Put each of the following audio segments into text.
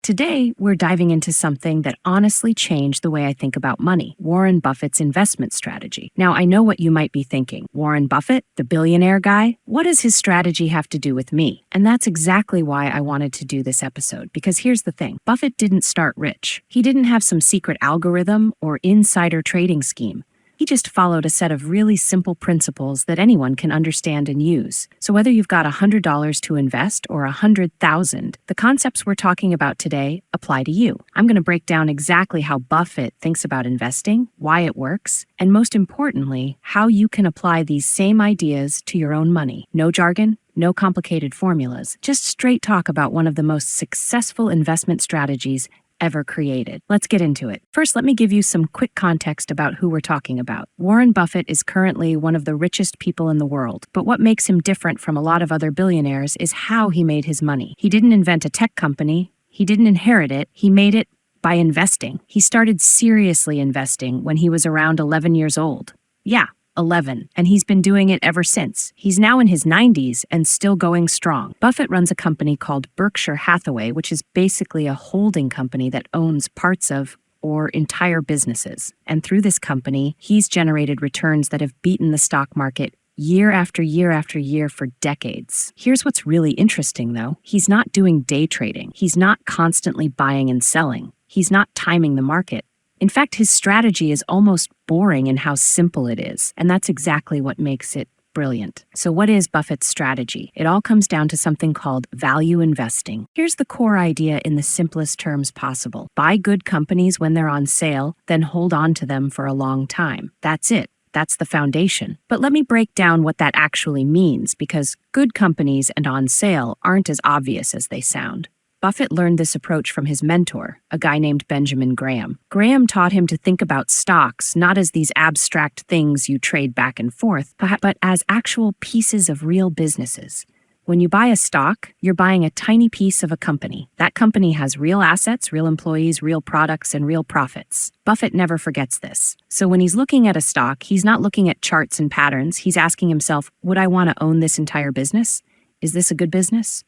Today, we're diving into something that honestly changed the way I think about money: Warren Buffett's investment strategy. Now, I know what you might be thinking. Warren Buffett, the billionaire guy? What does his strategy have to do with me? And that's exactly why I wanted to do this episode, because here's the thing. Buffett didn't start rich. He didn't have some secret algorithm or insider trading scheme. He just followed a set of really simple principles that anyone can understand and use. So whether you've got $100 to invest or $100,000, the concepts we're talking about today apply to you. I'm going to break down exactly how Buffett thinks about investing, why it works, and most importantly, how you can apply these same ideas to your own money. No jargon, no complicated formulas, just straight talk about one of the most successful investment strategies ever created. Let's get into it. First, let me give you some quick context about who we're talking about. Warren Buffett is currently one of the richest people in the world, but what makes him different from a lot of other billionaires is how he made his money. He didn't invent a tech company. He didn't inherit it. He made it by investing. He started seriously investing when he was around 11 years old. Yeah, 11, and he's been doing it ever since. He's now in his 90s and still going strong. Buffett runs a company called Berkshire Hathaway, which is basically a holding company that owns parts of or entire businesses. And through this company, he's generated returns that have beaten the stock market year after year after year for decades. Here's what's really interesting, though. He's not doing day trading. He's not constantly buying and selling. He's not timing the market. In fact, his strategy is almost boring in how simple it is, and that's exactly what makes it brilliant. So what is Buffett's strategy? It all comes down to something called value investing. Here's the core idea in the simplest terms possible. Buy good companies when they're on sale, then hold on to them for a long time. That's it. That's the foundation. But let me break down what that actually means, because good companies and on sale aren't as obvious as they sound. Buffett learned this approach from his mentor, a guy named Benjamin Graham. Graham taught him to think about stocks not as these abstract things you trade back and forth, but as actual pieces of real businesses. When you buy a stock, you're buying a tiny piece of a company. That company has real assets, real employees, real products, and real profits. Buffett never forgets this. So when he's looking at a stock, he's not looking at charts and patterns. He's asking himself, would I want to own this entire business? Is this a good business?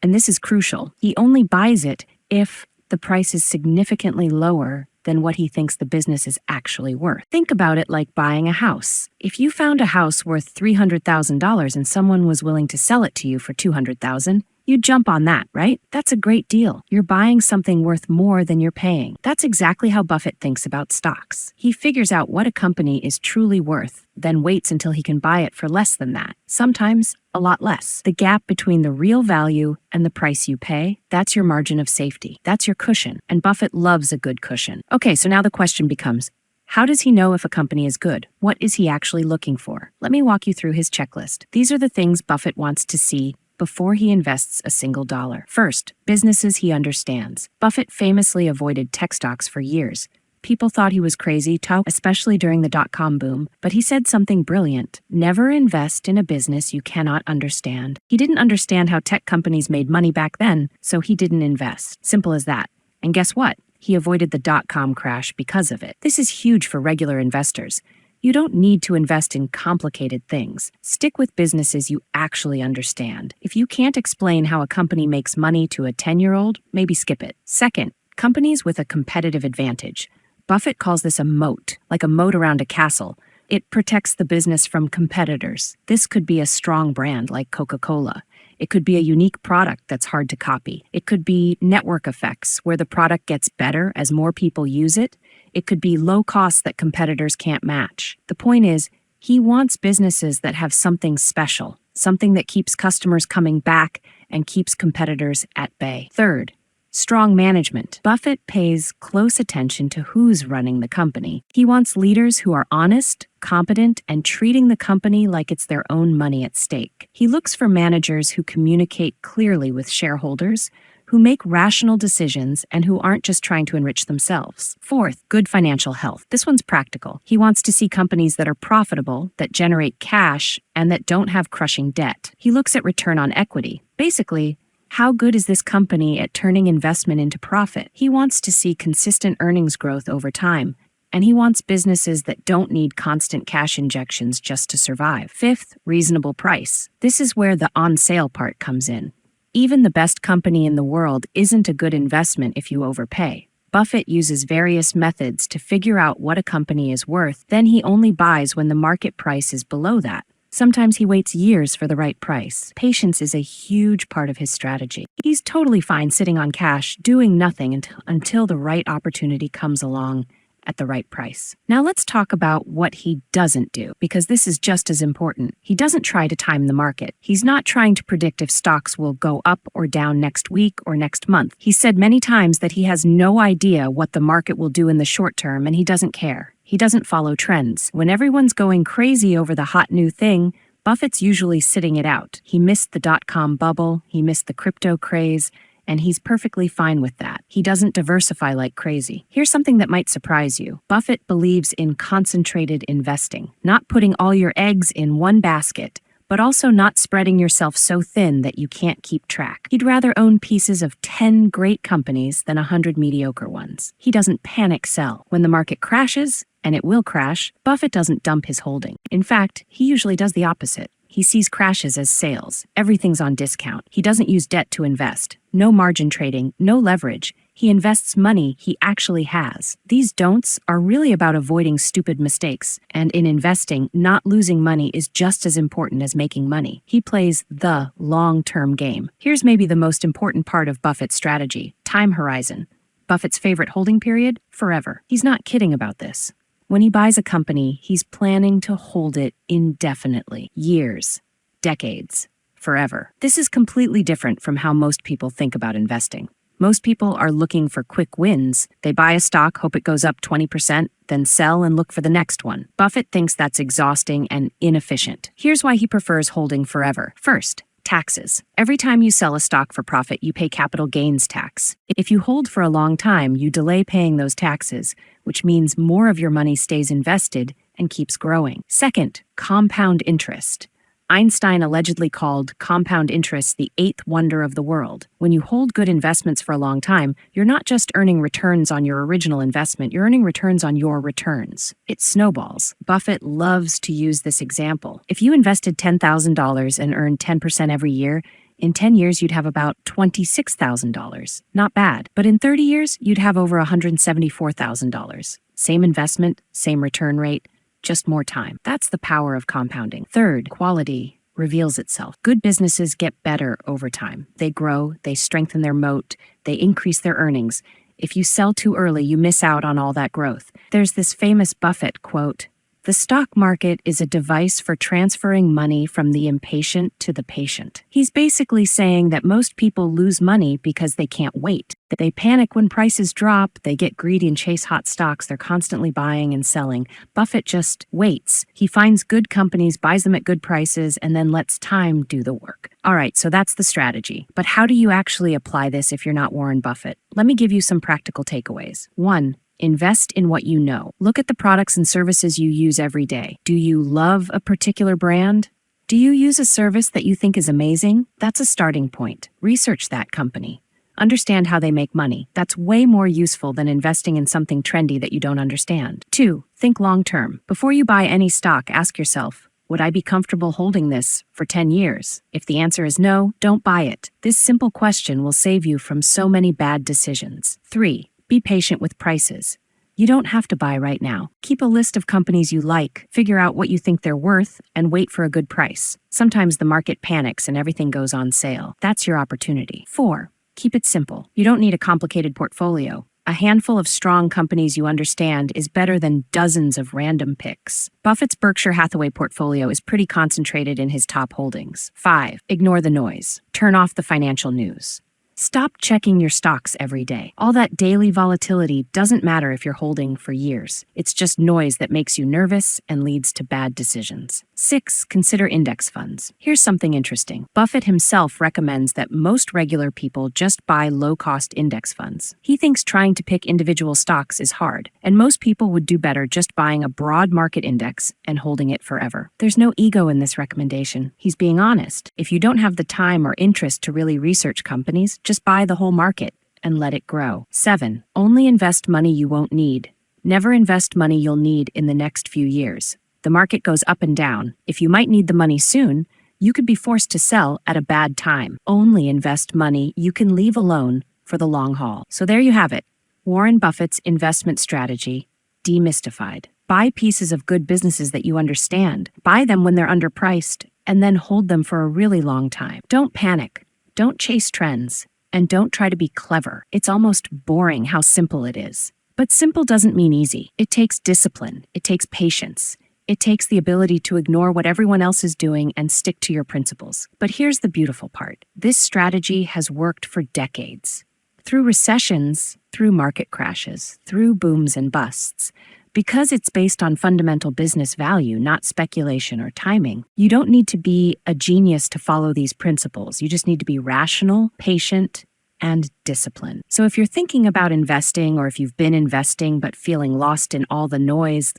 And this is crucial, he only buys it if the price is significantly lower than what he thinks the business is actually worth. Think about it like buying a house. If you found a house worth $300,000 and someone was willing to sell it to you for $200,000, you'd jump on that, right? That's a great deal. You're buying something worth more than you're paying. That's exactly how Buffett thinks about stocks. He figures out what a company is truly worth, then waits until he can buy it for less than that. Sometimes a lot less. The gap between the real value and the price you pay, that's your margin of safety. That's your cushion. And Buffett loves a good cushion. Okay, so now the question becomes, how does he know if a company is good? What is he actually looking for? Let me walk you through his checklist. These are the things Buffett wants to see before he invests a single dollar. First, businesses he understands. Buffett famously avoided tech stocks for years. People thought he was crazy, especially during the dot-com boom, but he said something brilliant. Never invest in a business you cannot understand. He didn't understand how tech companies made money back then, so he didn't invest. Simple as that. And guess what? He avoided the dot-com crash because of it. This is huge for regular investors. You don't need to invest in complicated things. Stick with businesses you actually understand. If you can't explain how a company makes money to a 10-year-old, maybe skip it. Second, companies with a competitive advantage. Buffett calls this a moat, like a moat around a castle. It protects the business from competitors. This could be a strong brand like Coca-Cola. It could be a unique product that's hard to copy. It could be network effects, where the product gets better as more people use it. It could be low costs that competitors can't match. The point is, he wants businesses that have something special, something that keeps customers coming back and keeps competitors at bay. Third, strong management. Buffett pays close attention to who's running the company. He wants leaders who are honest, competent, and treating the company like it's their own money at stake. He looks for managers who communicate clearly with shareholders, who make rational decisions, and who aren't just trying to enrich themselves. Fourth, good financial health. This one's practical. He wants to see companies that are profitable, that generate cash, and that don't have crushing debt. He looks at return on equity. Basically, how good is this company at turning investment into profit? He wants to see consistent earnings growth over time, and he wants businesses that don't need constant cash injections just to survive. Fifth, reasonable price. This is where the on-sale part comes in. Even the best company in the world isn't a good investment if you overpay. Buffett uses various methods to figure out what a company is worth, then he only buys when the market price is below that. Sometimes he waits years for the right price. Patience is a huge part of his strategy. He's totally fine sitting on cash, doing nothing until the right opportunity comes along at the right price. Now let's talk about what he doesn't do, because this is just as important. He doesn't try to time the market. He's not trying to predict if stocks will go up or down next week or next month. He's said many times that he has no idea what the market will do in the short term, and he doesn't care. He doesn't follow trends. When everyone's going crazy over the hot new thing, Buffett's usually sitting it out. He missed the dot-com bubble, he missed the crypto craze, and he's perfectly fine with that. He doesn't diversify like crazy. Here's something that might surprise you. Buffett believes in concentrated investing, not putting all your eggs in one basket, but also not spreading yourself so thin that you can't keep track. He'd rather own pieces of 10 great companies than 100 mediocre ones. He doesn't panic sell. When the market crashes, and it will crash, Buffett doesn't dump his holding. In fact, he usually does the opposite. He sees crashes as sales. Everything's on discount. He doesn't use debt to invest. No margin trading, no leverage. He invests money he actually has. These don'ts are really about avoiding stupid mistakes. And in investing, not losing money is just as important as making money. He plays the long-term game. Here's maybe the most important part of Buffett's strategy: time horizon. Buffett's favorite holding period? Forever. He's not kidding about this. When he buys a company, he's planning to hold it indefinitely. Years, decades, forever. This is completely different from how most people think about investing. Most people are looking for quick wins. They buy a stock, hope it goes up 20%, then sell and look for the next one. Buffett thinks that's exhausting and inefficient. Here's why he prefers holding forever. First, taxes. Every time you sell a stock for profit, you pay capital gains tax. If you hold for a long time, you delay paying those taxes, which means more of your money stays invested and keeps growing. Second, compound interest. Einstein allegedly called compound interest the eighth wonder of the world. When you hold good investments for a long time, you're not just earning returns on your original investment, you're earning returns on your returns. It snowballs. Buffett loves to use this example. If you invested $10,000 and earned 10% every year, in 10 years, you'd have about $26,000. Not bad. But in 30 years, you'd have over $174,000. Same investment, same return rate, just more time. That's the power of compounding. Third, quality reveals itself. Good businesses get better over time. They grow, they strengthen their moat, they increase their earnings. If you sell too early, you miss out on all that growth. There's this famous Buffett quote: "The stock market is a device for transferring money from the impatient to the patient." He's basically saying that most people lose money because they can't wait. They panic when prices drop, they get greedy and chase hot stocks, they're constantly buying and selling. Buffett just waits. He finds good companies, buys them at good prices, and then lets time do the work. All right, so that's the strategy. But how do you actually apply this if you're not Warren Buffett? Let me give you some practical takeaways. 1. Invest in what you know. Look at the products and services you use every day. Do you love a particular brand? Do you use a service that you think is amazing? That's a starting point. Research that company. Understand how they make money. That's way more useful than investing in something trendy that you don't understand. 2. Think long-term. Before you buy any stock, ask yourself, would I be comfortable holding this for 10 years? If the answer is no, don't buy it. This simple question will save you from so many bad decisions. 3. Be patient with prices. You don't have to buy right now. Keep a list of companies you like, figure out what you think they're worth, and wait for a good price. Sometimes the market panics and everything goes on sale. That's your opportunity. 4. Keep it simple. You don't need a complicated portfolio. A handful of strong companies you understand is better than dozens of random picks. Buffett's Berkshire Hathaway portfolio is pretty concentrated in his top holdings. 5. Ignore the noise. Turn off the financial news. Stop checking your stocks every day. All that daily volatility doesn't matter if you're holding for years. It's just noise that makes you nervous and leads to bad decisions. 6. Consider index funds. Here's something interesting. Buffett himself recommends that most regular people just buy low-cost index funds. He thinks trying to pick individual stocks is hard, and most people would do better just buying a broad market index and holding it forever. There's no ego in this recommendation. He's being honest. If you don't have the time or interest to really research companies, just buy the whole market and let it grow. 7. Only invest money you won't need. Never invest money you'll need in the next few years. The market goes up and down. If you might need the money soon, You could be forced to sell at a bad time. Only invest money you can leave alone for the long haul. So there you have it. Warren Buffett's investment strategy, demystified. Buy pieces of good businesses that you understand. Buy them when they're underpriced, and then hold them for a really long time. Don't panic. Don't chase trends. And don't try to be clever. It's almost boring how simple it is. But simple doesn't mean easy. It takes discipline. It takes patience. It takes the ability to ignore what everyone else is doing and stick to your principles. But here's the beautiful part. This strategy has worked for decades. Through recessions, through market crashes, through booms and busts. Because it's based on fundamental business value, not speculation or timing, you don't need to be a genius to follow these principles. You just need to be rational, patient, and disciplined. So if you're thinking about investing, or if you've been investing but feeling lost in all the noise,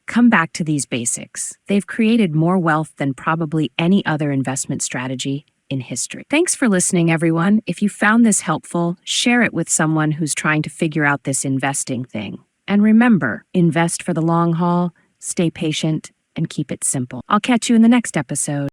come back to these basics. They've created more wealth than probably any other investment strategy in history. Thanks for listening, everyone. If you found this helpful, share it with someone who's trying to figure out this investing thing. And remember, invest for the long haul, stay patient, and keep it simple. I'll catch you in the next episode.